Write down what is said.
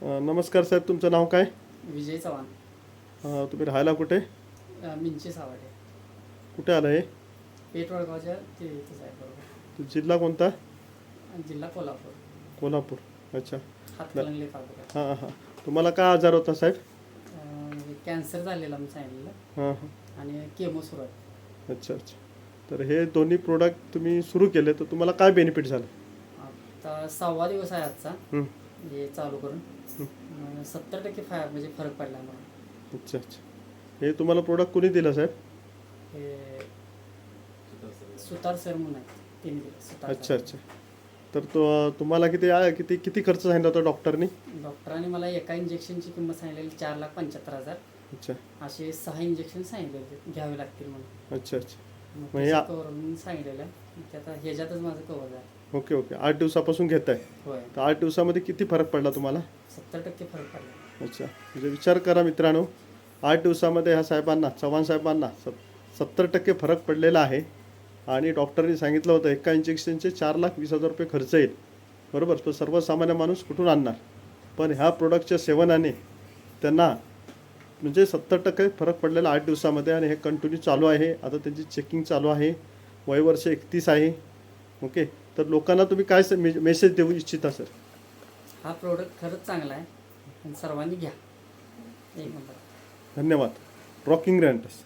नमस्कार साहेब, तुमचं नाव काय? विजय चव्हाण. तुम्ही राहायला कुठे? मिंचे सावडे. कुठे आलं हे? पेठ वडगावच्या ते इथंच आहे बरोबर. तो जिल्हा कोणता? जिल्हा कोल्हापूर. कोल्हापूर. अच्छा. हातकणंगले तालुका. हां हां. तुम्हाला काय आजार होता साहेब? कॅन्सर झालेला मी सांगितलेलं हां हां. आणि केमो सुरू आहे. अच्छा अच्छा. तर हे दोन्ही प्रोडक्ट तुम्ही सुरू केले तर तुम्हाला काय बेनिफिट झालं? आता 6वा दिवस आहे आजचा हं. हे चालू करून. 70% म्हणजे फरक पडला मला. अच्छा अच्छा. हे तुम्हाला प्रोडक्ट कोणी दिलं साहेब? हे सुतार सर म्हणून आहे, त्यांनी दिलं. सुतार अच्छा सर. अच्छा. तर तुम्हाला किती किती किती खर्च सांगितला होता डॉक्टरनी? डॉक्टरांनी मला एका इंजेक्शनची किंमत सांगितलेली 4,75,000. अच्छा असे 6 इंजेक्शन सांगितले घ्यावे लागतील म्हणून. अच्छा अच्छा. मग मग हे त्याचं कव्हर म्हणून सांगितलेलं की आता ह्याच्यातच माझं कव्हर झालं. Okay okay. 8 दिवसापासून घेत आहे. होय. तर 8 दिवसामध्ये किती फरक पडला तुम्हाला? 70% फरक पडला. अच्छा. म्हणजे विचार करा मित्रांनो, 8 दिवसामध्ये ह्या साहेबांना, चव्हाण साहेबांना 70% फरक पडलेला आहे. आणि डॉक्टरनी सांगितलं होतं एका इंजेक्शनचे 4,20,000 रुपये खर्च येईल, बरोबर. तो सर्वसामान्य माणूस कुठून आणणार? पण ह्या प्रोडक्टच्या सेवनाने त्यांना म्हणजे 70% फरक पडलेला 8 दिवसामध्ये. आणि हे कंटिन्यू चालू आहे. आता त्यांची चेकिंग चालू आहे. वयवर्ष 31 आहे. ओके. तर लोकांना तुम्ही काय मेसेज देऊ इच्छिता सर? हा प्रोडक्ट खरंच चांगला आहे आणि सर्वांनी घ्या. एक नंबर. धन्यवाद. रॉकिंग रॅन्टस.